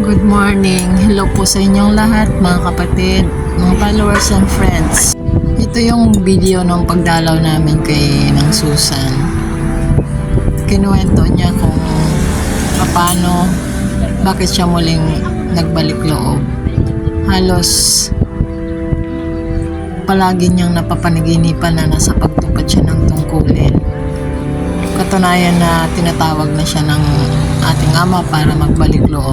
Good morning. Hello po sa inyong lahat, mga kapatid, mga followers and friends. Ito yung video ng pagdalaw namin kay ng Susan. Kinuwento niya kung paano, bakit siya muling nagbalik loob. Halos palagi niyang napapanaginipan na nasa pagtupad siya ng tungkulin. Katunayan na tinatawag na siya ng ating ama para magbalik loob.